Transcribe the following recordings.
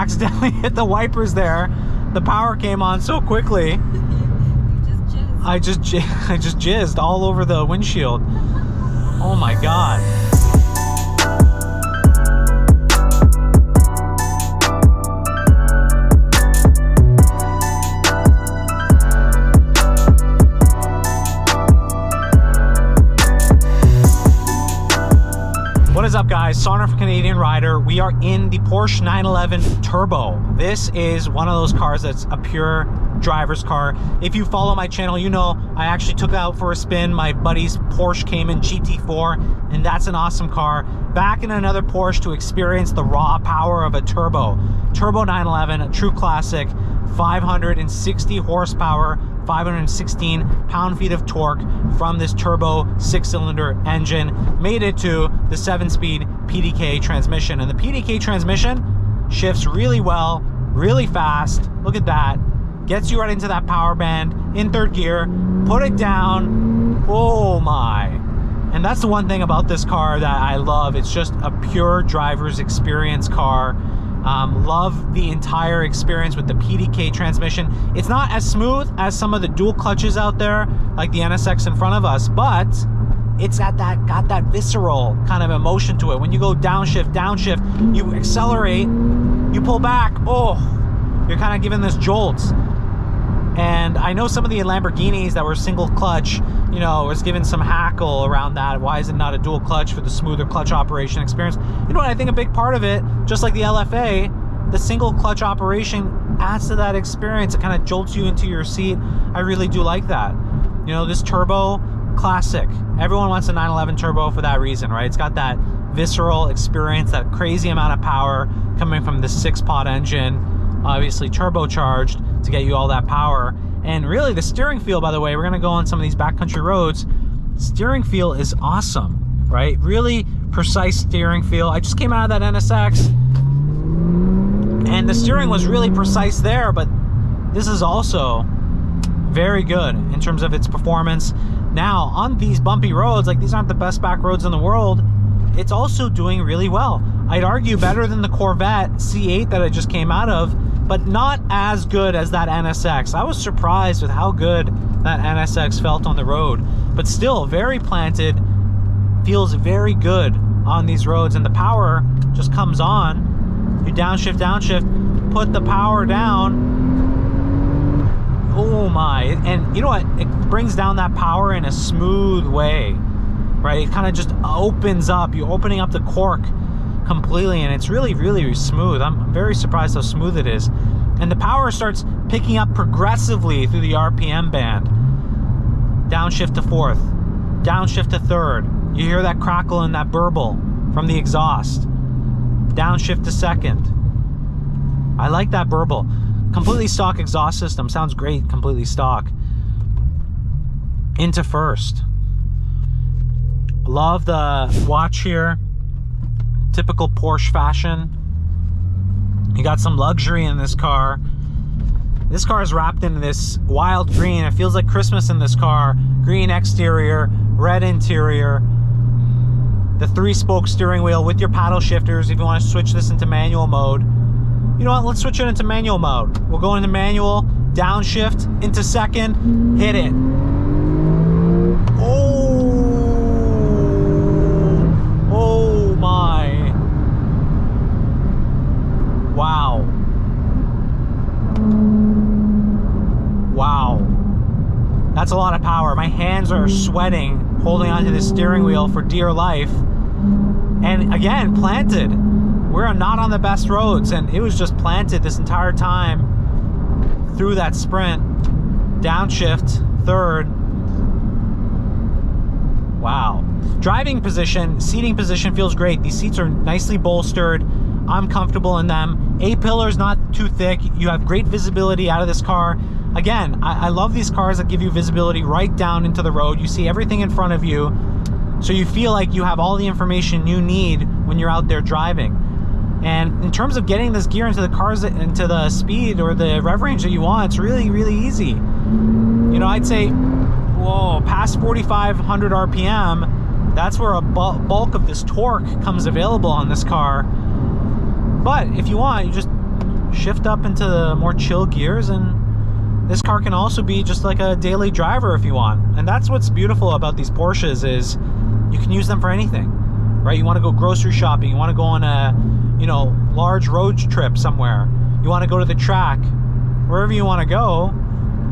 accidentally hit the wipers there. The power came on so quickly. I just jizzed all over the windshield. Oh my God. What is up, guys? Sonduren Canadian Rider. We are in the Porsche 911 Turbo. This is one of those cars that's a pure driver's car. If you follow my channel, you know I actually took out for a spin my buddy's Porsche Cayman GT4, and that's an awesome car. Back in another Porsche to experience the raw power of a turbo. Turbo 911, a true classic, 560 horsepower, 516 pound-feet of torque from this turbo 6-cylinder engine, made it to the 7-speed PDK transmission. And the PDK transmission shifts really well, really fast. Look at that. Gets you right into that power band in third gear. Put it down. Oh my. And that's the one thing about this car that I love. It's just a pure driver's experience car. Love the entire experience with the PDK transmission. It's not as smooth as some of the dual clutches out there, like the NSX in front of us, but it's got that visceral kind of emotion to it. When you go downshift, you accelerate, you pull back, oh, you're kind of giving this jolt. And I know some of the Lamborghinis that were single clutch, you know, was given some hackle around that. Why is it not a dual clutch for the smoother clutch operation experience? You know what, I think a big part of it, just like the LFA, the single clutch operation adds to that experience. It kind of jolts you into your seat. I really do like that. You know, this turbo, classic. Everyone wants a 911 turbo for that reason, right? It's got that visceral experience, that crazy amount of power coming from the 6-pot engine, obviously turbocharged to get you all that power. And really the steering feel, by the way, we're gonna go on some of these backcountry roads. Steering feel is awesome, right? Really precise steering feel. I just came out of that NSX and the steering was really precise there, but this is also very good in terms of its performance. Now on these bumpy roads, like these aren't the best back roads in the world, it's also doing really well. I'd argue better than the Corvette C8 that I just came out of, but not as good as that NSX. I was surprised with how good that NSX felt on the road, but still very planted, feels very good on these roads, and the power just comes on. You downshift, put the power down. Oh my, and you know what? It brings down that power in a smooth way, right? It kind of just opens up. You're opening up the cork completely, and it's really, really smooth. I'm very surprised how smooth it is. And the power starts picking up progressively through the RPM band. Downshift to fourth, downshift to third. You hear that crackle and that burble from the exhaust. Downshift to second. I like that burble. Completely stock exhaust system, sounds great, completely stock. Into first. Love the watch here. Typical Porsche fashion. You got some luxury in this car. This car is wrapped in this wild green. It feels like Christmas in this car. Green exterior, red interior. The 3-spoke steering wheel with your paddle shifters if you want to switch this into manual mode. You know what, let's switch it into manual mode. We'll go into manual, downshift, into second, hit it. Oh my. Wow. Wow. That's a lot of power. My hands are sweating holding onto the steering wheel for dear life. And again, planted. We're not on the best roads, and it was just planted this entire time through that sprint. Downshift, third. Wow. Driving position, seating position feels great. These seats are nicely bolstered. I'm comfortable in them. A-pillar's not too thick. You have great visibility out of this car. Again, I love these cars that give you visibility right down into the road. You see everything in front of you, so you feel like you have all the information you need when you're out there driving. And in terms of getting this gear into the cars, into the speed or the rev range that you want, it's really, really easy. You know, I'd say, whoa, past 4,500 RPM, that's where a bulk of this torque comes available on this car. But if you want, you just shift up into the more chill gears, and this car can also be just like a daily driver if you want. And that's what's beautiful about these Porsches, is you can use them for anything, right? You want to go grocery shopping, you want to go on a, you know, large road trip somewhere, you want to go to the track, wherever you want to go,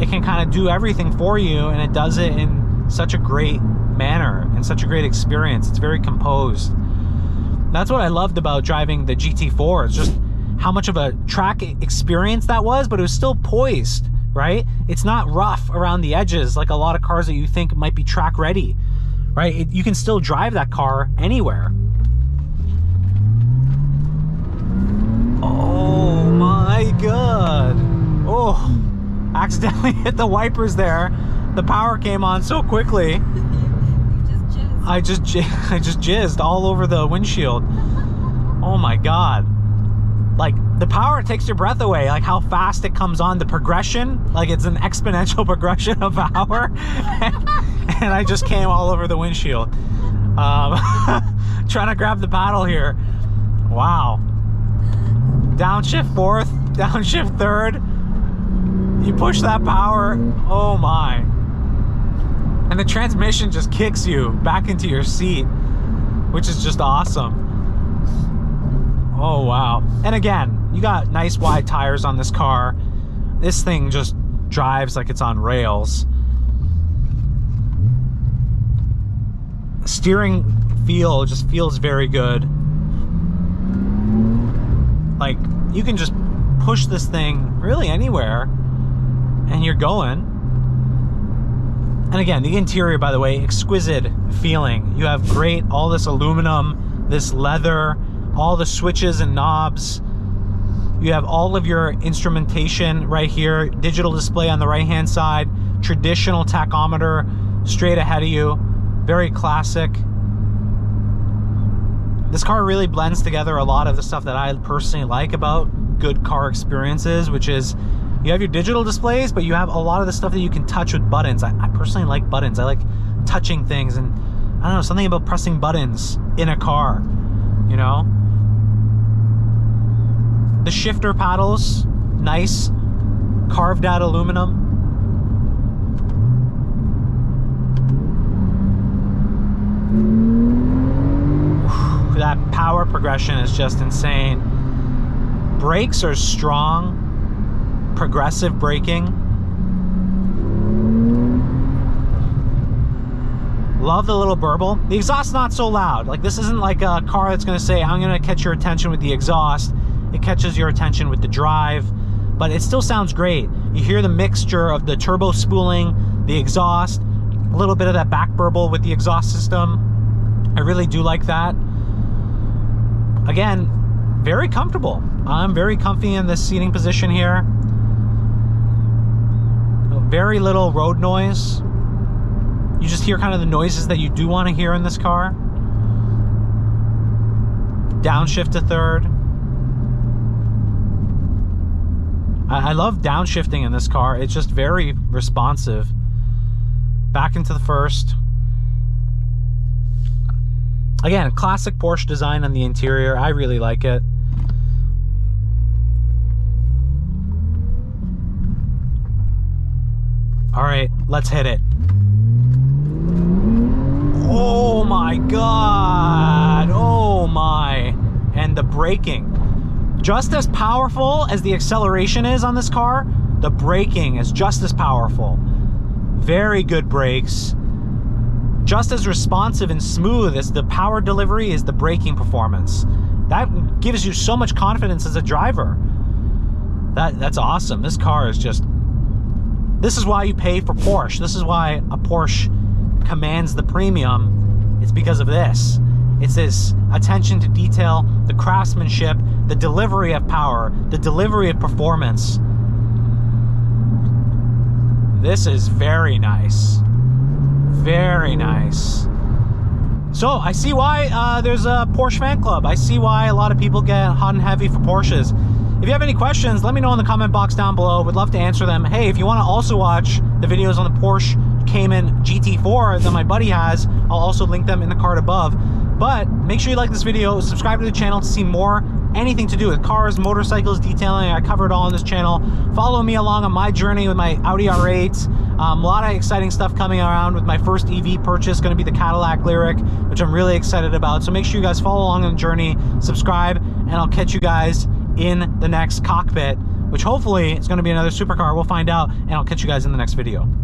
it can kind of do everything for you, and it does it in such a great manner and such a great experience. It's very composed. That's what I loved about driving the GT4, is just how much of a track experience that was, but it was still poised, right? It's not rough around the edges like a lot of cars that you think might be track ready, right? You can still drive that car anywhere. Oh my God. Oh, accidentally hit the wipers there. The power came on so quickly. I just jizzed all over the windshield. Oh my God. Like, the power takes your breath away, like how fast it comes on, the progression, like it's an exponential progression of power. And I just came all over the windshield. Trying to grab the paddle here. Wow. Downshift fourth, downshift third. You push that power, oh my. And the transmission just kicks you back into your seat, which is just awesome. Oh wow. And again, you got nice wide tires on this car. This thing just drives like it's on rails. Steering feel just feels very good. Like, you can just push this thing really anywhere and you're going. And again, the interior, by the way, exquisite feeling. You have great, all this aluminum, this leather, all the switches and knobs. You have all of your instrumentation right here, digital display on the right hand side, traditional tachometer straight ahead of you, very classic. This car really blends together a lot of the stuff that I personally like about good car experiences, which is you have your digital displays, but you have a lot of the stuff that you can touch with buttons. I personally like buttons. I like touching things, and I don't know, something about pressing buttons in a car, you know? The shifter paddles, nice, carved out aluminum. That power progression is just insane. Brakes are strong, progressive braking. Love the little burble. The exhaust's not so loud. Like, this isn't like a car that's gonna say, I'm gonna catch your attention with the exhaust. It catches your attention with the drive, but it still sounds great. You hear the mixture of the turbo spooling, the exhaust, a little bit of that back burble with the exhaust system. I really do like that. Again, very comfortable. I'm very comfy in this seating position here. Very little road noise. You just hear kind of the noises that you do want to hear in this car. Downshift to third. I love downshifting in this car. It's just very responsive. Back into the first. Again, classic Porsche design on the interior. I really like it. All right, let's hit it. Oh my God. Oh my. And the braking. Just as powerful as the acceleration is on this car, the braking is just as powerful. Very good brakes. Just as responsive and smooth as the power delivery is the braking performance. That gives you so much confidence as a driver. That's awesome. This car is just... This is why you pay for Porsche. This is why a Porsche commands the premium. It's because of this. It's this attention to detail, the craftsmanship, the delivery of power, the delivery of performance. This is very nice. Very nice. So I see why there's a Porsche fan club. I see why a lot of people get hot and heavy for Porsches. If you have any questions, let me know in the comment box down below. Would love to answer them. Hey, if you want to also watch the videos on the Porsche Cayman GT4 that my buddy has, I'll also link them in the card above. But make sure you like this video, subscribe to the channel to see more anything to do with cars, motorcycles, detailing, I cover it all on this channel. Follow me along on my journey with my Audi R8. A lot of exciting stuff coming around with my first EV purchase, going to be the Cadillac Lyric, which I'm really excited about. So make sure you guys follow along on the journey, subscribe, and I'll catch you guys in the next cockpit, which hopefully is going to be another supercar. We'll find out, and I'll catch you guys in the next video.